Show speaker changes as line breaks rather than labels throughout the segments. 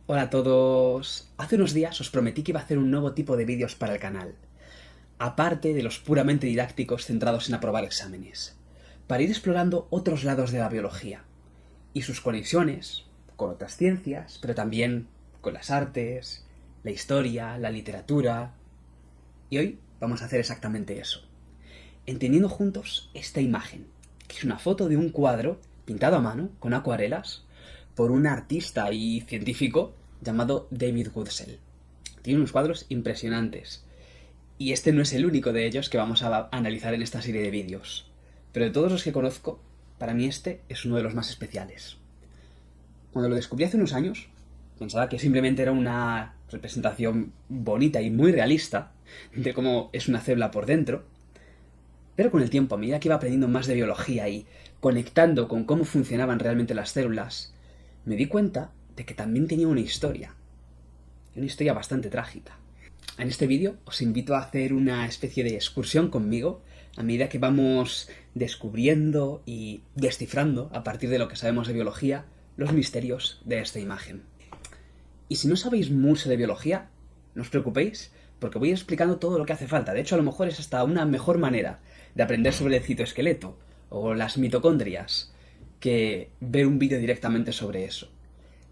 Hola a todos. Hace unos días os prometí que iba a hacer un nuevo tipo de vídeos para el canal, aparte de los puramente didácticos centrados en aprobar exámenes, para ir explorando otros lados de la biología y sus conexiones con otras ciencias, pero también con las artes, la historia, la literatura. Y hoy vamos a hacer exactamente eso, entendiendo juntos esta imagen, que es una foto de un cuadro pintado a mano con acuarelas por un artista y científico llamado David Goodsell. Tiene unos cuadros impresionantes, y este no es el único de ellos que vamos a analizar en esta serie de vídeos, pero de todos los que conozco, para mí este es uno de los más especiales. Cuando lo descubrí hace unos años, pensaba que simplemente era una representación bonita y muy realista de cómo es una célula por dentro, pero con el tiempo, a medida que iba aprendiendo más de biología y conectando con cómo funcionaban realmente las células, me di cuenta de que también tenía una historia bastante trágica. En este vídeo os invito a hacer una especie de excursión conmigo a medida que vamos descubriendo y descifrando, a partir de lo que sabemos de biología, los misterios de esta imagen. Y si no sabéis mucho de biología, no os preocupéis, porque voy explicando todo lo que hace falta. De hecho, a lo mejor es hasta una mejor manera de aprender sobre el citoesqueleto o las mitocondrias que ver un vídeo directamente sobre eso.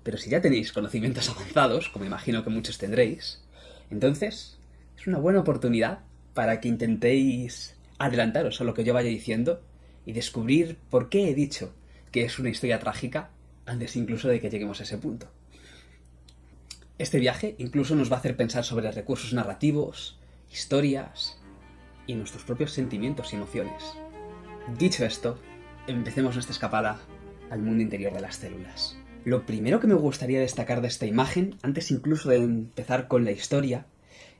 Pero si ya tenéis conocimientos avanzados, como imagino que muchos tendréis, entonces es una buena oportunidad para que intentéis adelantaros a lo que yo vaya diciendo y descubrir por qué he dicho que es una historia trágica antes incluso de que lleguemos a ese punto. Este viaje incluso nos va a hacer pensar sobre recursos narrativos, historias y nuestros propios sentimientos y emociones. Dicho esto, empecemos nuestra escapada al mundo interior de las células. Lo primero que me gustaría destacar de esta imagen, antes incluso de empezar con la historia,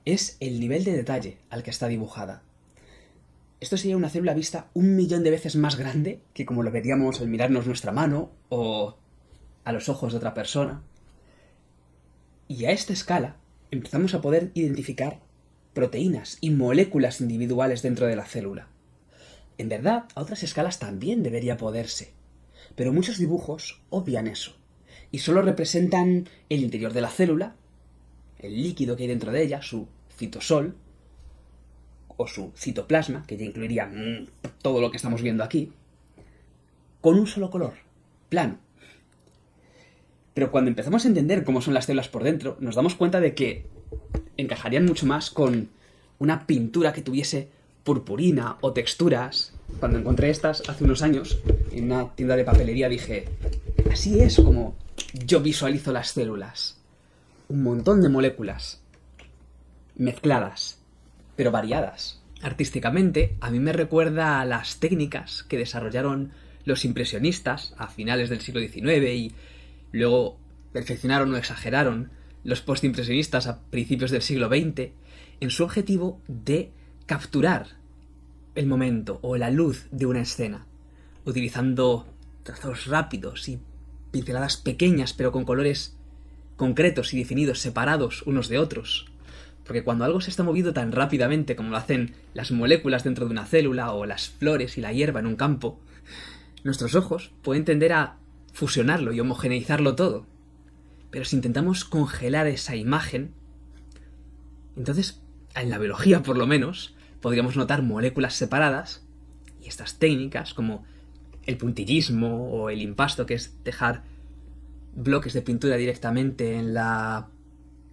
es el nivel de detalle al que está dibujada. Esto sería una célula vista 1.000.000 de veces más grande que como lo veríamos al mirarnos nuestra mano o a los ojos de otra persona. Y a esta escala empezamos a poder identificar proteínas y moléculas individuales dentro de la célula. En verdad, a otras escalas también debería poderse, pero muchos dibujos obvian eso y solo representan el interior de la célula, el líquido que hay dentro de ella, su citosol o su citoplasma, que ya incluiría todo lo que estamos viendo aquí, con un solo color, plano. Pero cuando empezamos a entender cómo son las células por dentro, nos damos cuenta de que encajarían mucho más con una pintura que tuviese purpurina o texturas. Cuando encontré estas hace unos años en una tienda de papelería dije, así es como yo visualizo las células. Un montón de moléculas mezcladas, pero variadas. Artísticamente, a mí me recuerda a las técnicas que desarrollaron los impresionistas a finales del siglo XIX y luego perfeccionaron o exageraron los postimpresionistas a principios del siglo XX en su objetivo de capturar el momento o la luz de una escena, utilizando trazos rápidos y pinceladas pequeñas pero con colores concretos y definidos, separados unos de otros. Porque cuando algo se está moviendo tan rápidamente como lo hacen las moléculas dentro de una célula o las flores y la hierba en un campo, nuestros ojos pueden tender a fusionarlo y homogeneizarlo todo. Pero si intentamos congelar esa imagen, entonces, en la biología por lo menos, podríamos notar moléculas separadas y estas técnicas como el puntillismo o el impasto, que es dejar bloques de pintura directamente en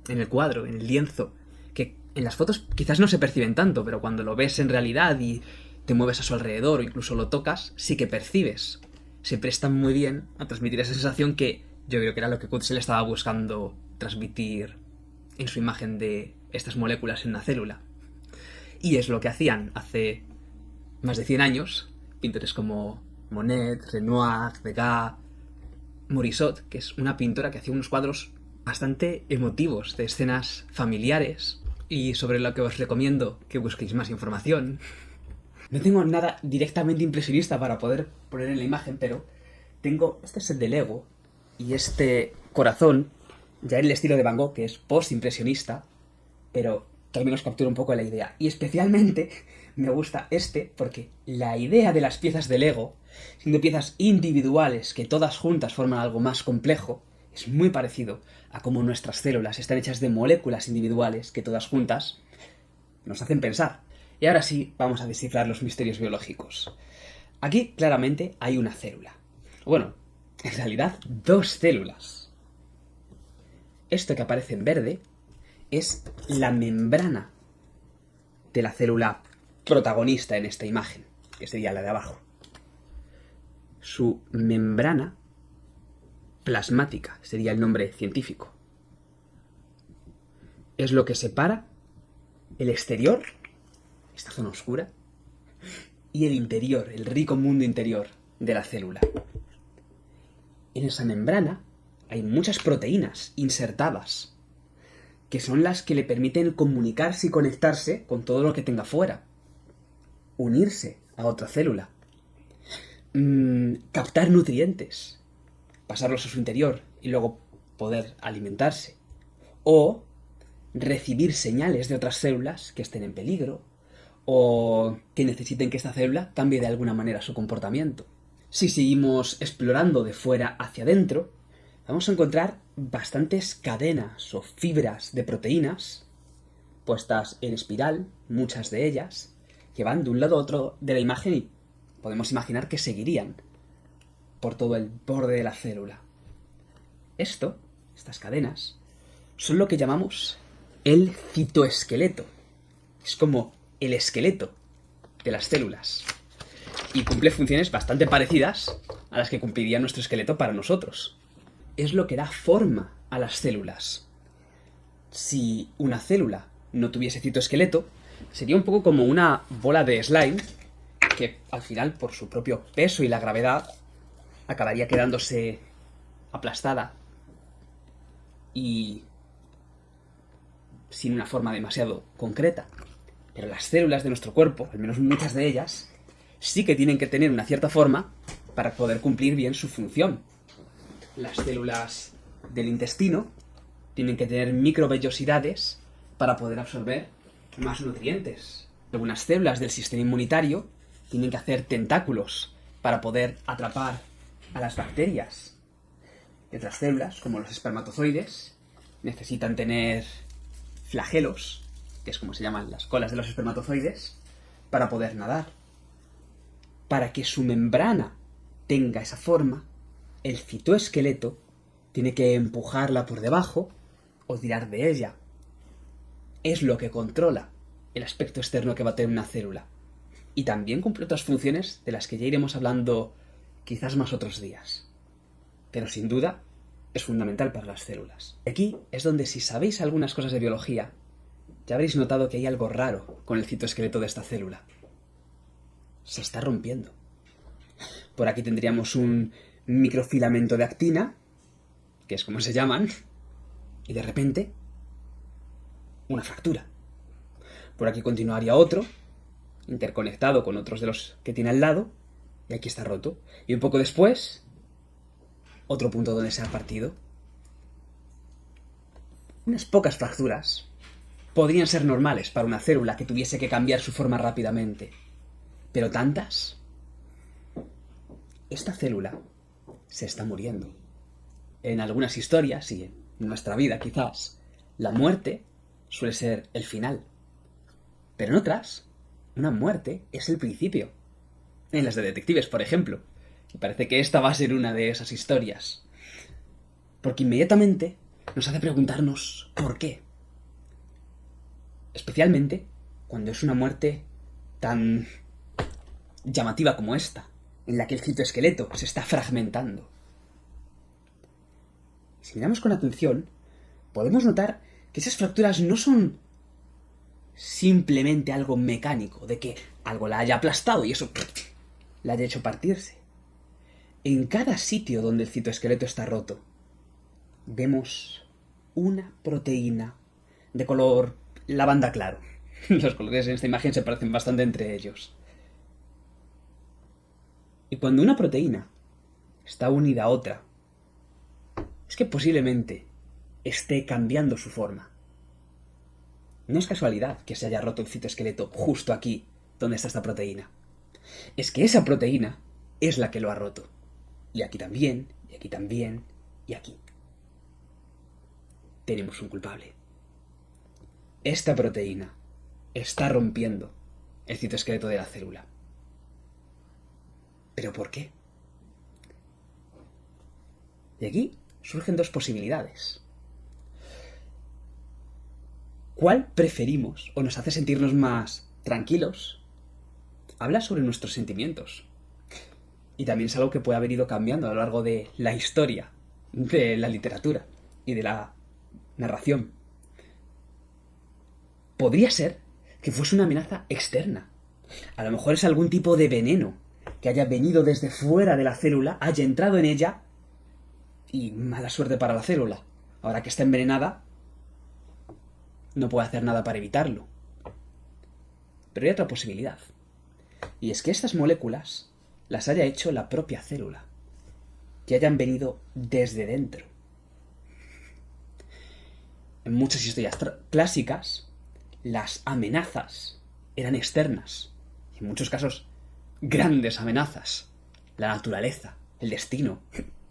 el cuadro, en el lienzo, que en las fotos quizás no se perciben tanto, pero cuando lo ves en realidad y te mueves a su alrededor o incluso lo tocas, sí que percibes. Se prestan muy bien a transmitir esa sensación que yo creo que era lo que Goodsell estaba buscando transmitir en su imagen de estas moléculas en una célula. Y es lo que hacían hace más de 100 años pintores como Monet, Renoir, Degas, Morisot, que es una pintora que hacía unos cuadros bastante emotivos de escenas familiares y sobre lo que os recomiendo que busquéis más información. No tengo nada directamente impresionista para poder poner en la imagen, pero tengo este set de Lego y este corazón, ya en el estilo de Van Gogh, que es post-impresionista, pero que al menos captura un poco la idea. Y especialmente me gusta este porque la idea de las piezas de Lego, siendo piezas individuales que todas juntas forman algo más complejo, es muy parecido a cómo nuestras células están hechas de moléculas individuales que todas juntas nos hacen pensar. Y ahora sí, vamos a descifrar los misterios biológicos. Aquí claramente hay una célula. Bueno, en realidad 2 células. Esto que aparece en verde es la membrana de la célula protagonista en esta imagen, que sería la de abajo. Su membrana plasmática sería el nombre científico. Es lo que separa el exterior, esta zona oscura, y el interior, el rico mundo interior de la célula. En esa membrana hay muchas proteínas insertadas, que son las que le permiten comunicarse y conectarse con todo lo que tenga fuera, unirse a otra célula, captar nutrientes, pasarlos a su interior y luego poder alimentarse, o recibir señales de otras células que estén en peligro o que necesiten que esta célula cambie de alguna manera su comportamiento. Si seguimos explorando de fuera hacia adentro, vamos a encontrar bastantes cadenas o fibras de proteínas puestas en espiral, muchas de ellas, que van de un lado a otro de la imagen y podemos imaginar que seguirían por todo el borde de la célula. Estas cadenas, son lo que llamamos el citoesqueleto. Es como el esqueleto de las células. Y cumple funciones bastante parecidas a las que cumpliría nuestro esqueleto para nosotros. Es lo que da forma a las células. Si una célula no tuviese citoesqueleto, sería un poco como una bola de slime que al final, por su propio peso y la gravedad, acabaría quedándose aplastada y sin una forma demasiado concreta. Pero las células de nuestro cuerpo, al menos muchas de ellas, sí que tienen que tener una cierta forma para poder cumplir bien su función. Las células del intestino tienen que tener microvellosidades para poder absorber más nutrientes. Algunas células del sistema inmunitario tienen que hacer tentáculos para poder atrapar a las bacterias. Y otras células, como los espermatozoides, necesitan tener flagelos, que es como se llaman las colas de los espermatozoides, para poder nadar. Para que su membrana tenga esa forma, el citoesqueleto tiene que empujarla por debajo o tirar de ella. Es lo que controla el aspecto externo que va a tener una célula. Y también cumple otras funciones de las que ya iremos hablando quizás más otros días. Pero sin duda es fundamental para las células. Aquí es donde, si sabéis algunas cosas de biología, ya habréis notado que hay algo raro con el citoesqueleto de esta célula. Se está rompiendo. Por aquí tendríamos un microfilamento de actina, que es como se llaman, y de repente una fractura. Por aquí continuaría otro, interconectado con otros de los que tiene al lado, y aquí está roto. Y un poco después, otro punto donde se ha partido. Unas pocas fracturas podrían ser normales para una célula que tuviese que cambiar su forma rápidamente. Pero tantas. Esta célula se está muriendo. En algunas historias, y en nuestra vida quizás, la muerte suele ser el final. Pero en otras, una muerte es el principio. En las de detectives, por ejemplo. Y parece que esta va a ser una de esas historias. Porque inmediatamente nos hace preguntarnos ¿por qué? Especialmente cuando es una muerte tan llamativa como esta, en la que el citoesqueleto se está fragmentando. Si miramos con atención, podemos notar que esas fracturas no son simplemente algo mecánico, de que algo la haya aplastado y eso la haya hecho partirse. En cada sitio donde el citoesqueleto está roto, vemos una proteína de color lavanda claro. Los colores en esta imagen se parecen bastante entre ellos. Y cuando una proteína está unida a otra, es que posiblemente esté cambiando su forma. No es casualidad que se haya roto el citoesqueleto justo aquí, donde está esta proteína. Es que esa proteína es la que lo ha roto. Y aquí también, y aquí también, y aquí. tenemos un culpable. Esta proteína está rompiendo el citoesqueleto de la célula. ¿Pero por qué? Y aquí surgen dos posibilidades. ¿Cuál preferimos o nos hace sentirnos más tranquilos? Habla sobre nuestros sentimientos. Y también es algo que puede haber ido cambiando a lo largo de la historia, de la literatura y de la narración. Podría ser que fuese una amenaza externa. A lo mejor es algún tipo de veneno que haya venido desde fuera de la célula, haya entrado en ella y mala suerte para la célula. Ahora que está envenenada, no puede hacer nada para evitarlo. Pero hay otra posibilidad. Y es que estas moléculas las haya hecho la propia célula. Que hayan venido desde dentro. En muchas historias clásicas, las amenazas eran externas. Y en muchos casos, grandes amenazas. La naturaleza, el destino,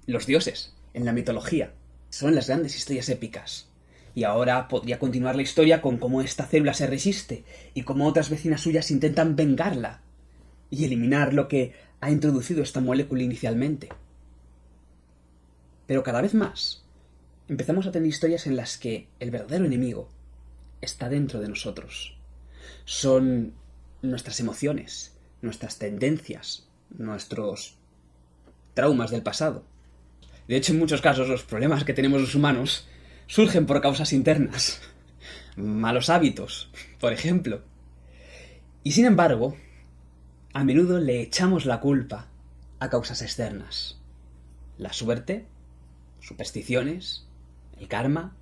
los dioses, en la mitología. Son las grandes historias épicas. Y ahora podría continuar la historia con cómo esta célula se resiste y cómo otras vecinas suyas intentan vengarla y eliminar lo que ha introducido esta molécula inicialmente. Pero cada vez más empezamos a tener historias en las que el verdadero enemigo está dentro de nosotros. Son nuestras emociones, nuestras tendencias, nuestros traumas del pasado. De hecho, en muchos casos, los problemas que tenemos los humanos surgen por causas internas. Malos hábitos, por ejemplo. Y sin embargo, a menudo le echamos la culpa a causas externas. La suerte, supersticiones, el karma,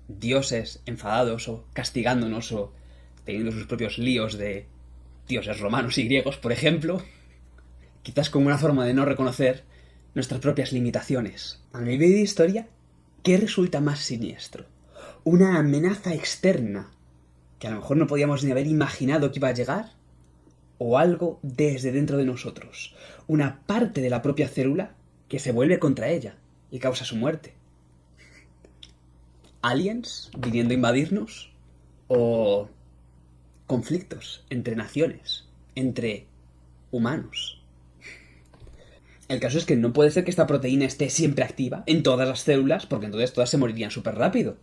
dioses enfadados o castigándonos o teniendo sus propios líos de dioses romanos y griegos, por ejemplo, quizás como una forma de no reconocer nuestras propias limitaciones. A nivel de historia, ¿qué resulta más siniestro? ¿Una amenaza externa que a lo mejor no podíamos ni haber imaginado que iba a llegar? ¿O algo desde dentro de nosotros? Una parte de la propia célula que se vuelve contra ella y causa su muerte. ¿Aliens viniendo a invadirnos? ¿O conflictos entre naciones, entre humanos? El caso es que no puede ser que esta proteína esté siempre activa en todas las células, porque entonces todas se morirían súper rápido.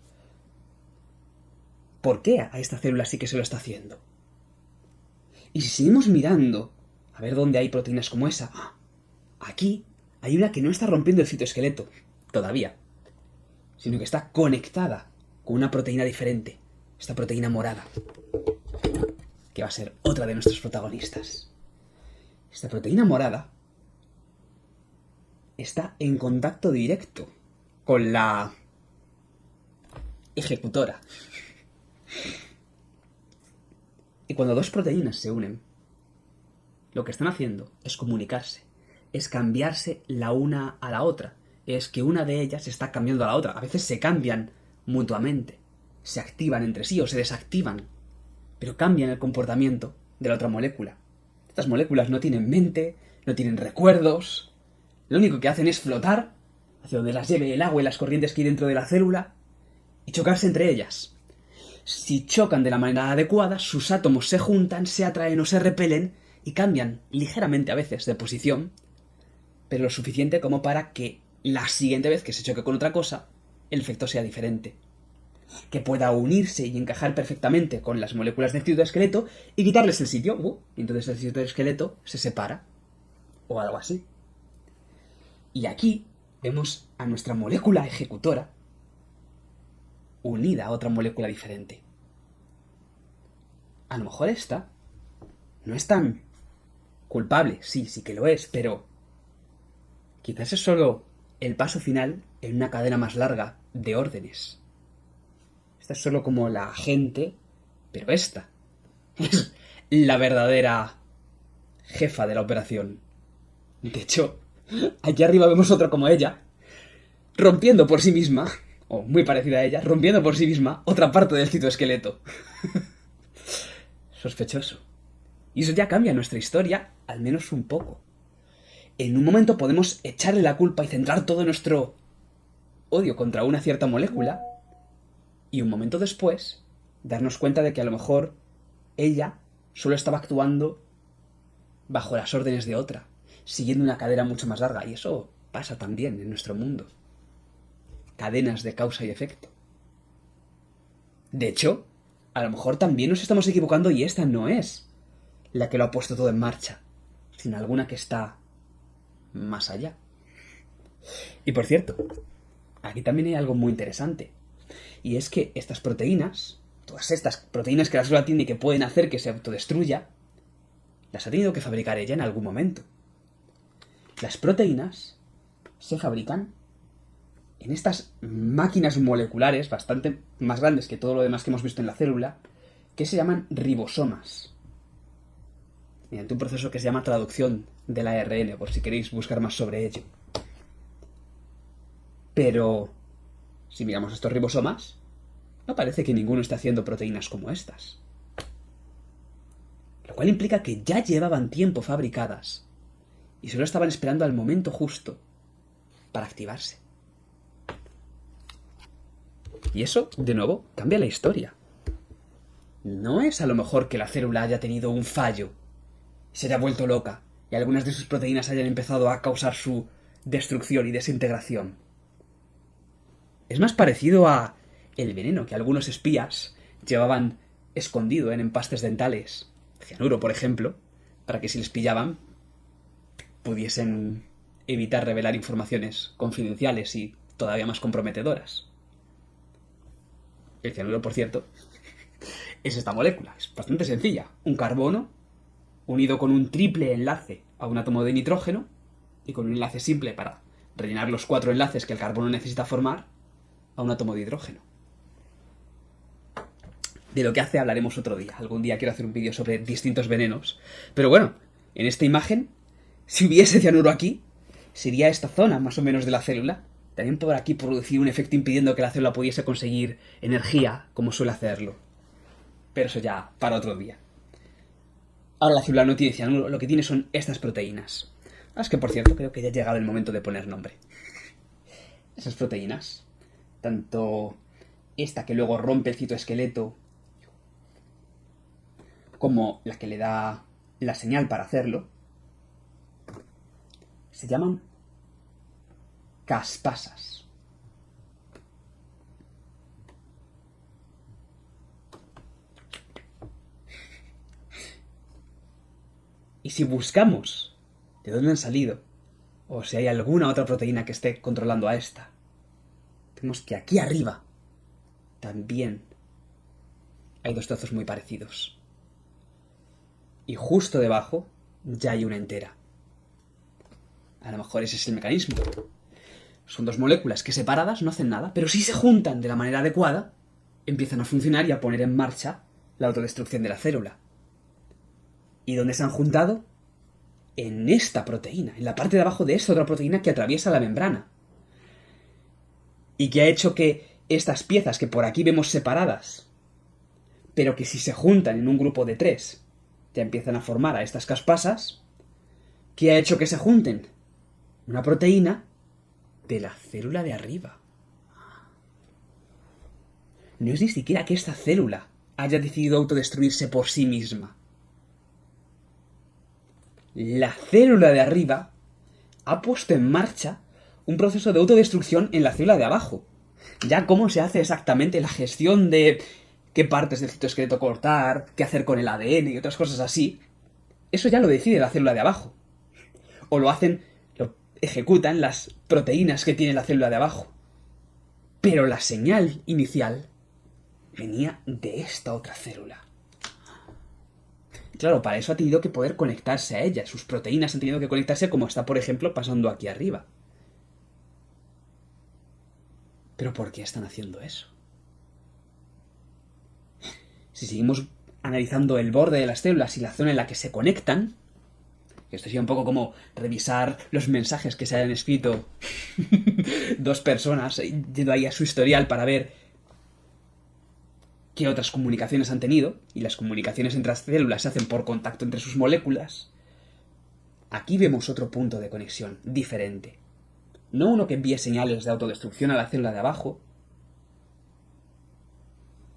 ¿Por qué a esta célula sí que se lo está haciendo? Y si seguimos mirando a ver dónde hay proteínas como esa, aquí hay una que no está rompiendo el citoesqueleto, todavía, sino que está conectada con una proteína diferente, esta proteína morada, que va a ser otra de nuestros protagonistas. Esta proteína morada está en contacto directo con la ejecutora. Y cuando dos proteínas se unen, lo que están haciendo es comunicarse, es cambiarse la una a la otra, es que una de ellas está cambiando a la otra. A veces se cambian mutuamente, se activan entre sí o se desactivan, pero cambian el comportamiento de la otra molécula. Estas moléculas no tienen mente, no tienen recuerdos, lo único que hacen es flotar hacia donde las lleve el agua y las corrientes que hay dentro de la célula y chocarse entre ellas. Si chocan de la manera adecuada, sus átomos se juntan, se atraen o se repelen y cambian ligeramente a veces de posición, pero lo suficiente como para que la siguiente vez que se choque con otra cosa, el efecto sea diferente. Que pueda unirse y encajar perfectamente con las moléculas del citoesqueleto y quitarles el sitio, y entonces el citoesqueleto se separa, o algo así. Y aquí vemos a nuestra molécula ejecutora unida a otra molécula diferente. A lo mejor esta no es tan culpable, sí que lo es, pero quizás es solo el paso final en una cadena más larga de órdenes. Esta es solo como la agente, pero esta es la verdadera jefa de la operación. De hecho, aquí arriba vemos otra como ella, rompiendo por sí misma, o muy parecida a ella, rompiendo por sí misma otra parte del citoesqueleto. Sospechoso. Y eso ya cambia nuestra historia, al menos un poco. En un momento podemos echarle la culpa y centrar todo nuestro odio contra una cierta molécula, y un momento después darnos cuenta de que a lo mejor ella solo estaba actuando bajo las órdenes de otra, siguiendo una cadena mucho más larga. Y eso pasa también en nuestro mundo. Cadenas de causa y efecto. De hecho, a lo mejor también nos estamos equivocando y esta no es la que lo ha puesto todo en marcha, sino alguna que está más allá. Y por cierto, aquí también hay algo muy interesante. Y es que estas proteínas, todas estas proteínas que la célula tiene y que pueden hacer que se autodestruya, las ha tenido que fabricar ella en algún momento. Las proteínas se fabrican en estas máquinas moleculares bastante más grandes que todo lo demás que hemos visto en la célula, que se llaman ribosomas, mediante un proceso que se llama traducción del ARN, por si queréis buscar más sobre ello. Pero si miramos estos ribosomas, no parece que ninguno esté haciendo proteínas como estas. Lo cual implica que ya llevaban tiempo fabricadas y solo estaban esperando al momento justo para activarse. Y eso, de nuevo, cambia la historia. No es a lo mejor que la célula haya tenido un fallo, se haya vuelto loca y algunas de sus proteínas hayan empezado a causar su destrucción y desintegración. Es más parecido a el veneno que algunos espías llevaban escondido en empastes dentales, cianuro por ejemplo, para que si les pillaban pudiesen evitar revelar informaciones confidenciales y todavía más comprometedoras. El cianuro, por cierto, es esta molécula, es bastante sencilla. Un carbono unido con un triple enlace a un átomo de nitrógeno y con un enlace simple para rellenar los 4 enlaces que el carbono necesita formar a un átomo de hidrógeno. De lo que hace hablaremos otro día. Algún día quiero hacer un vídeo sobre distintos venenos. Pero bueno, en esta imagen, si hubiese cianuro aquí, sería esta zona más o menos de la célula. También por aquí producir un efecto impidiendo que la célula pudiese conseguir energía como suele hacerlo. Pero eso ya para otro día. Ahora la célula no tiene cianuro, lo que tiene son estas proteínas. Es que por cierto creo que ya ha llegado el momento de poner nombre. Esas proteínas, tanto esta que luego rompe el citoesqueleto como la que le da la señal para hacerlo, se llaman caspasas. Y si buscamos de dónde han salido, o si hay alguna otra proteína que esté controlando a esta, vemos que aquí arriba también hay 2 trozos muy parecidos. Y justo debajo ya hay una entera. A lo mejor ese es el mecanismo. Son 2 moléculas que separadas no hacen nada, pero si se juntan de la manera adecuada, empiezan a funcionar y a poner en marcha la autodestrucción de la célula. ¿Y dónde se han juntado? En esta proteína, en la parte de abajo de esta otra proteína que atraviesa la membrana. Y que ha hecho que estas piezas que por aquí vemos separadas, pero que si se juntan en un grupo de 3, ya empiezan a formar a estas caspasas, ¿qué ha hecho que se junten? Una proteína de la célula de arriba. No es ni siquiera que esta célula haya decidido autodestruirse por sí misma. La célula de arriba ha puesto en marcha un proceso de autodestrucción en la célula de abajo. Ya cómo se hace exactamente la gestión de qué partes del citoesqueleto cortar, qué hacer con el ADN y otras cosas así, eso ya lo decide la célula de abajo. O lo ejecutan las proteínas que tiene la célula de abajo. Pero la señal inicial venía de esta otra célula. Claro, para eso ha tenido que poder conectarse a ella. Sus proteínas han tenido que conectarse como está, por ejemplo, pasando aquí arriba. ¿Pero por qué están haciendo eso? Si seguimos analizando el borde de las células y la zona en la que se conectan, esto sería un poco como revisar los mensajes que se hayan escrito 2 personas, yendo ahí a su historial para ver qué otras comunicaciones han tenido, y las comunicaciones entre las células se hacen por contacto entre sus moléculas. Aquí vemos otro punto de conexión diferente. No uno que envíe señales de autodestrucción a la célula de abajo,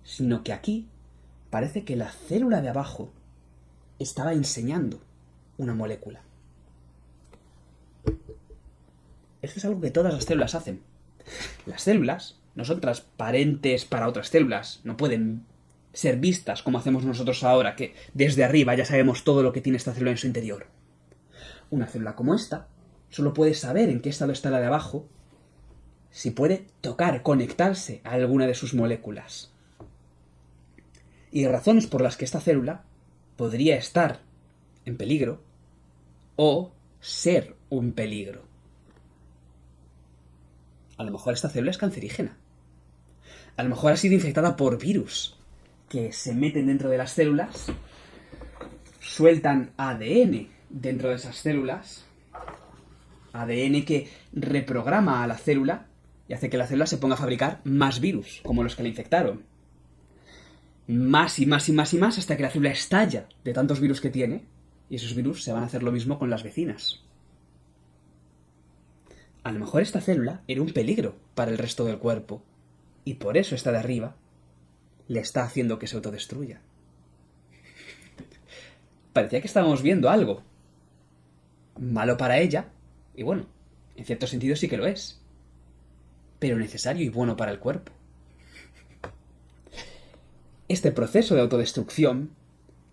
sino que aquí parece que la célula de abajo estaba enseñando una molécula. Esto es algo que todas las células hacen. Las células no son transparentes para otras células, no pueden ser vistas como hacemos nosotros ahora, que desde arriba ya sabemos todo lo que tiene esta célula en su interior. Una célula como esta solo puede saber en qué estado está la de abajo si puede tocar, conectarse a alguna de sus moléculas. Y hay razones por las que esta célula podría estar en peligro o ser un peligro. A lo mejor esta célula es cancerígena. A lo mejor ha sido infectada por virus que se meten dentro de las células, sueltan ADN dentro de esas células, ADN que reprograma a la célula y hace que la célula se ponga a fabricar más virus, como los que la infectaron. Más y más y más y más hasta que la célula estalla de tantos virus que tiene, y esos virus se van a hacer lo mismo con las vecinas. A lo mejor esta célula era un peligro para el resto del cuerpo, y por eso esta de arriba le está haciendo que se autodestruya. Parecía que estábamos viendo algo malo para ella, y bueno, en cierto sentido sí que lo es, pero necesario y bueno para el cuerpo. Este proceso de autodestrucción,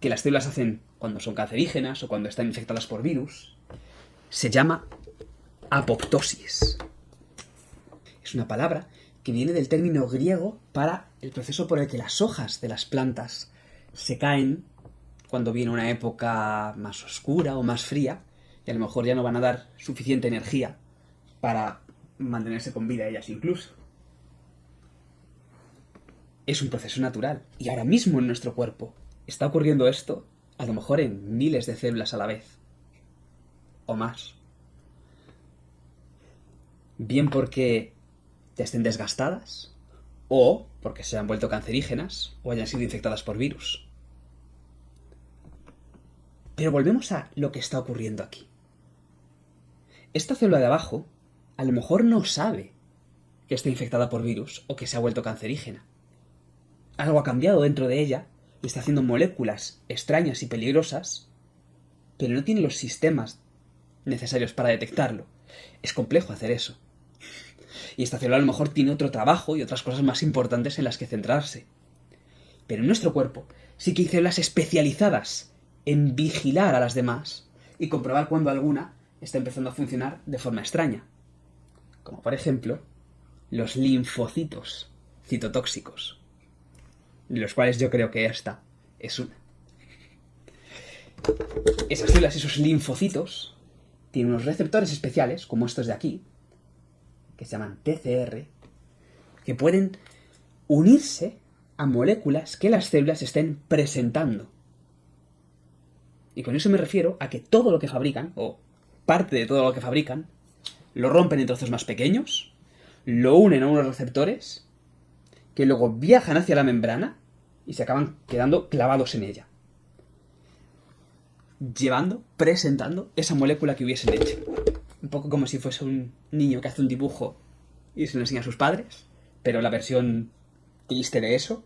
que las células hacen cuando son cancerígenas o cuando están infectadas por virus, se llama apoptosis. Es una palabra que viene del término griego para el proceso por el que las hojas de las plantas se caen cuando viene una época más oscura o más fría, y a lo mejor ya no van a dar suficiente energía para mantenerse con vida ellas incluso. Es un proceso natural, y ahora mismo en nuestro cuerpo está ocurriendo esto, a lo mejor en miles de células a la vez, o más. Bien porque ya estén desgastadas, o porque se han vuelto cancerígenas, o hayan sido infectadas por virus. Pero volvemos a lo que está ocurriendo aquí. Esta célula de abajo a lo mejor no sabe que está infectada por virus o que se ha vuelto cancerígena. Algo ha cambiado dentro de ella y está haciendo moléculas extrañas y peligrosas, pero no tiene los sistemas necesarios para detectarlo. Es complejo hacer eso. Y esta célula a lo mejor tiene otro trabajo y otras cosas más importantes en las que centrarse. Pero en nuestro cuerpo sí que hay células especializadas en vigilar a las demás y comprobar cuando alguna está empezando a funcionar de forma extraña. Como por ejemplo, los linfocitos citotóxicos, de los cuales yo creo que esta es una. Esas células, esos linfocitos, tienen unos receptores especiales, como estos de aquí, que se llaman TCR, que pueden unirse a moléculas que las células estén presentando. Y con eso me refiero a que todo lo que fabrican, o parte de todo lo que fabrican, lo rompen en trozos más pequeños, lo unen a unos receptores, que luego viajan hacia la membrana y se acaban quedando clavados en ella, presentando esa molécula que hubiesen hecho. Un poco como si fuese un niño que hace un dibujo y se lo enseña a sus padres, pero la versión triste de eso.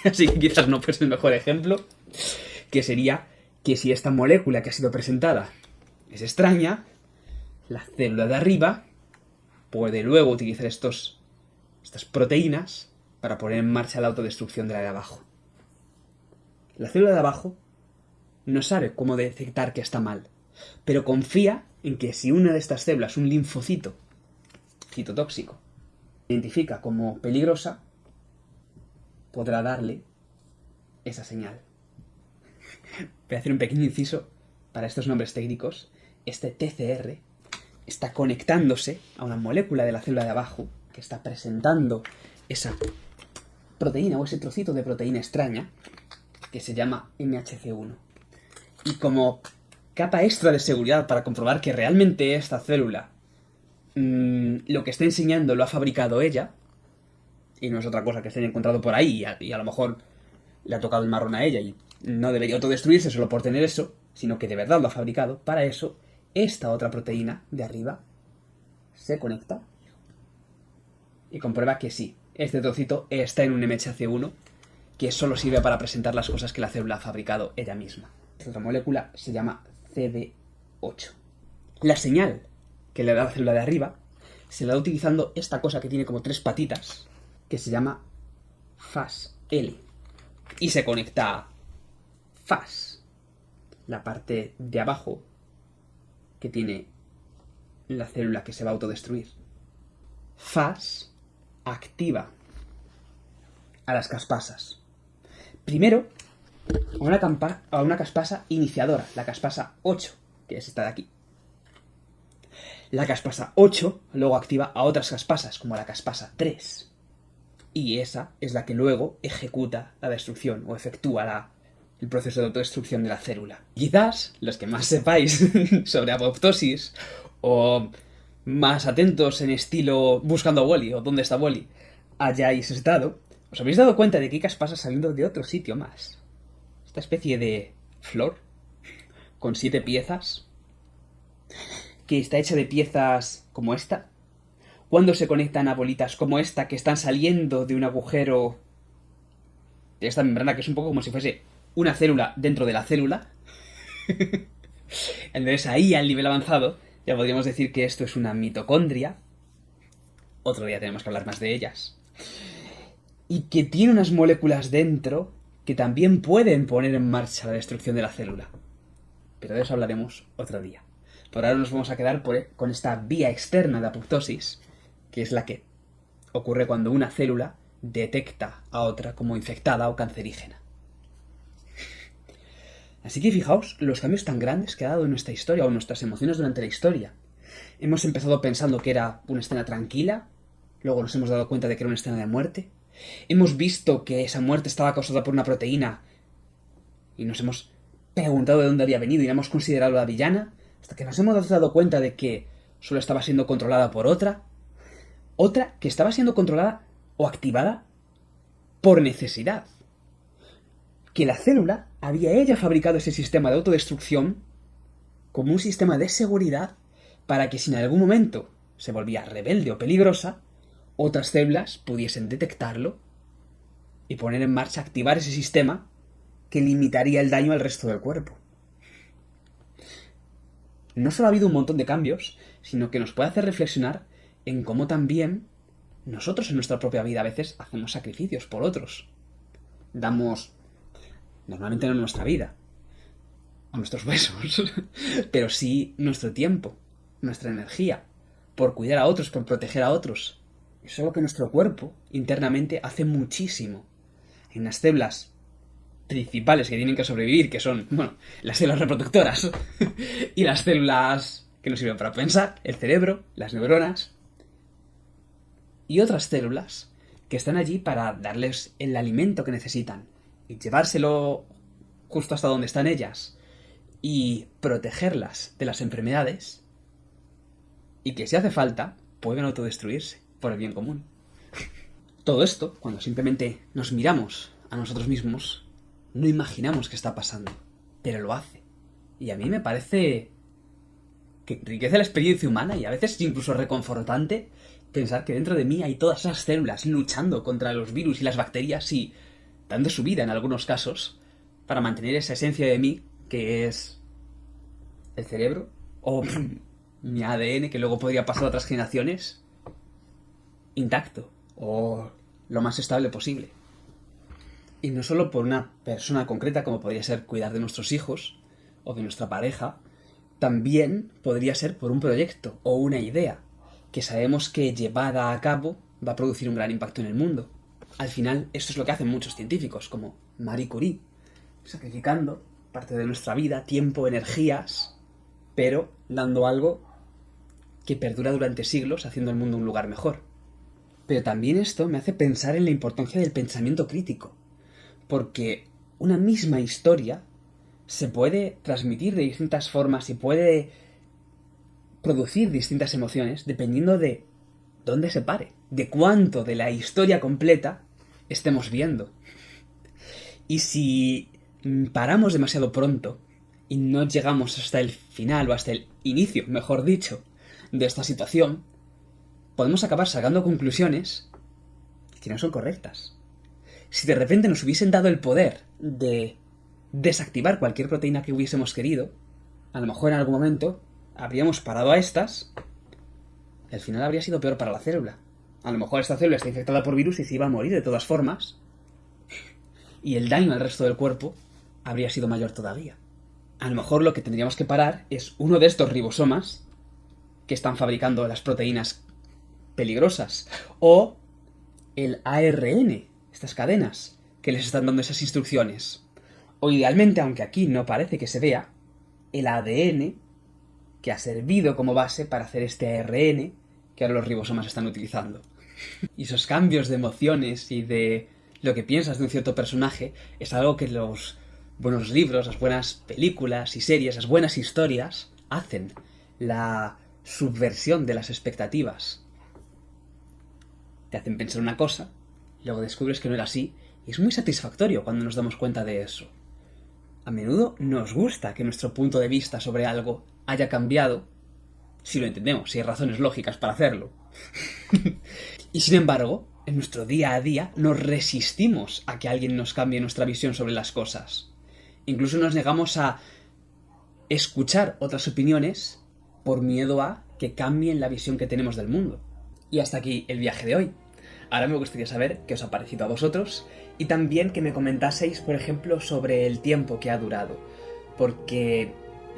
Así que quizás no fuese el mejor ejemplo, que sería que si esta molécula que ha sido presentada es extraña, la célula de arriba puede luego utilizar estas proteínas para poner en marcha la autodestrucción de la de abajo. La célula de abajo no sabe cómo detectar que está mal, pero confía en que si una de estas células, un linfocito citotóxico, identifica como peligrosa, podrá darle esa señal. Voy a hacer un pequeño inciso para estos nombres técnicos. Este TCR está conectándose a una molécula de la célula de abajo que está presentando esa proteína o ese trocito de proteína extraña que se llama MHC1. Y como capa extra de seguridad para comprobar que realmente esta célula lo que está enseñando lo ha fabricado ella, y no es otra cosa que se haya encontrado por ahí y a lo mejor le ha tocado el marrón a ella y no debería autodestruirse solo por tener eso, sino que de verdad lo ha fabricado. Para eso, esta otra proteína de arriba se conecta y comprueba que sí, Este trocito está en un MHC1 que solo sirve para presentar las cosas que la célula ha fabricado ella misma. Esta otra molécula se llama CD8. La señal que le da la célula de arriba se la da utilizando esta cosa que tiene como 3 patitas, que se llama FAS-L. Y se conecta a FAS, la parte de abajo que tiene la célula que se va a autodestruir. FAS activa a las caspasas. Primero, a una caspasa iniciadora, la caspasa 8, que es esta de aquí. La caspasa 8 luego activa a otras caspasas, como la caspasa 3. Y esa es la que luego ejecuta la destrucción o efectúa el proceso de autodestrucción de la célula. Quizás los que más sepáis sobre apoptosis o más atentos en estilo buscando a Wall-E o dónde está Wall-E hayáis estado, os habéis dado cuenta de que hay caspasas saliendo de otro sitio más. Esta especie de flor con 7 piezas que está hecha de piezas como esta. Cuando se conectan a bolitas como esta que están saliendo de un agujero de esta membrana, que es un poco como si fuese una célula dentro de la célula. Entonces ahí, al nivel avanzado, ya podríamos decir que esto es una mitocondria. Otro día tenemos que hablar más de ellas. Y que tiene unas moléculas dentro que también pueden poner en marcha la destrucción de la célula. Pero de eso hablaremos otro día. Por ahora nos vamos a quedar con esta vía externa de apoptosis, que es la que ocurre cuando una célula detecta a otra como infectada o cancerígena. Así que fijaos los cambios tan grandes que ha dado en nuestra historia o en nuestras emociones durante la historia. Hemos empezado pensando que era una escena tranquila, luego nos hemos dado cuenta de que era una escena de muerte. Hemos visto que esa muerte estaba causada por una proteína y nos hemos preguntado de dónde había venido y la hemos considerado la villana, hasta que nos hemos dado cuenta de que solo estaba siendo controlada por otra que estaba siendo controlada o activada por necesidad. Que la célula había ella fabricado ese sistema de autodestrucción como un sistema de seguridad para que si en algún momento se volvía rebelde o peligrosa, otras células pudiesen detectarlo y poner en marcha, activar ese sistema que limitaría el daño al resto del cuerpo. No solo ha habido un montón de cambios, sino que nos puede hacer reflexionar en cómo también nosotros en nuestra propia vida a veces hacemos sacrificios por otros. Damos, normalmente no nuestra vida, o nuestros huesos, pero sí nuestro tiempo, nuestra energía, por cuidar a otros, por proteger a otros. Es solo que nuestro cuerpo internamente hace muchísimo. Hay unas células principales que tienen que sobrevivir, que son, las células reproductoras y las células que nos sirven para pensar, el cerebro, las neuronas y otras células que están allí para darles el alimento que necesitan y llevárselo justo hasta donde están ellas y protegerlas de las enfermedades y que si hace falta pueden autodestruirse por el bien común. Todo esto, cuando simplemente nos miramos a nosotros mismos, no imaginamos qué está pasando, pero lo hace. Y a mí me parece que enriquece la experiencia humana y a veces incluso reconfortante pensar que dentro de mí hay todas esas células luchando contra los virus y las bacterias y dando su vida en algunos casos para mantener esa esencia de mí que es el cerebro o mi ADN que luego podría pasar a otras generaciones intacto o lo más estable posible. Y no solo por una persona concreta como podría ser cuidar de nuestros hijos o de nuestra pareja, también podría ser por un proyecto o una idea que sabemos que llevada a cabo va a producir un gran impacto en el mundo. Al final, esto es lo que hacen muchos científicos, como Marie Curie, sacrificando parte de nuestra vida, tiempo, energías, pero dando algo que perdura durante siglos, haciendo el mundo un lugar mejor. Pero también esto me hace pensar en la importancia del pensamiento crítico, porque una misma historia se puede transmitir de distintas formas y puede producir distintas emociones dependiendo de dónde se pare, de cuánto de la historia completa estemos viendo. Y si paramos demasiado pronto y no llegamos hasta el final o hasta el inicio, mejor dicho, de esta situación, podemos acabar sacando conclusiones que no son correctas. Si de repente nos hubiesen dado el poder de desactivar cualquier proteína que hubiésemos querido, a lo mejor en algún momento habríamos parado a estas y al final habría sido peor para la célula. A lo mejor esta célula está infectada por virus y se iba a morir de todas formas, y el daño al resto del cuerpo habría sido mayor todavía. A lo mejor lo que tendríamos que parar es uno de estos ribosomas que están fabricando las proteínas peligrosas, o el ARN, estas cadenas que les están dando esas instrucciones. O idealmente, aunque aquí no parece que se vea, el ADN que ha servido como base para hacer este ARN que ahora los ribosomas están utilizando. Y esos cambios de emociones y de lo que piensas de un cierto personaje es algo que los buenos libros, las buenas películas y series, las buenas historias hacen. La subversión de las expectativas. Te hacen pensar una cosa, luego descubres que no era así, y es muy satisfactorio cuando nos damos cuenta de eso. A menudo nos gusta que nuestro punto de vista sobre algo haya cambiado, si lo entendemos, si hay razones lógicas para hacerlo. Y sin embargo, en nuestro día a día nos resistimos a que alguien nos cambie nuestra visión sobre las cosas. Incluso nos negamos a escuchar otras opiniones por miedo a que cambien la visión que tenemos del mundo. Y hasta aquí el viaje de hoy. Ahora me gustaría saber qué os ha parecido a vosotros y también que me comentaseis, por ejemplo, sobre el tiempo que ha durado. Porque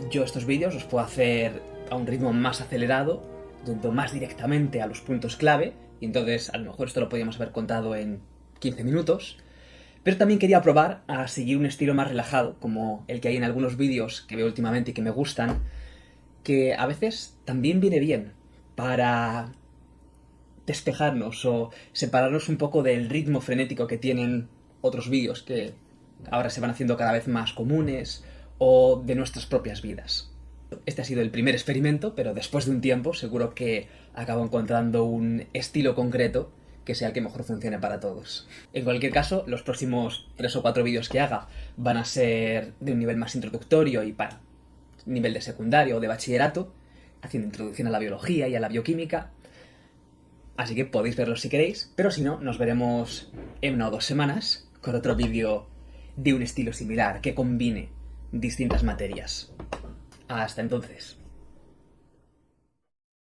yo estos vídeos los puedo hacer a un ritmo más acelerado, yendo más directamente a los puntos clave, y entonces a lo mejor esto lo podríamos haber contado en 15 minutos. Pero también quería probar a seguir un estilo más relajado, como el que hay en algunos vídeos que veo últimamente y que me gustan, que a veces también viene bien para despejarnos o separarnos un poco del ritmo frenético que tienen otros vídeos que ahora se van haciendo cada vez más comunes, o de nuestras propias vidas. Este ha sido el primer experimento, pero después de un tiempo seguro que acabo encontrando un estilo concreto que sea el que mejor funcione para todos. En cualquier caso, los próximos 3 o 4 vídeos que haga van a ser de un nivel más introductorio y para nivel de secundario o de bachillerato, haciendo introducción a la biología y a la bioquímica. Así que podéis verlos si queréis, pero si no, nos veremos en 1 o 2 semanas con otro vídeo de un estilo similar que combine distintas materias. Hasta entonces.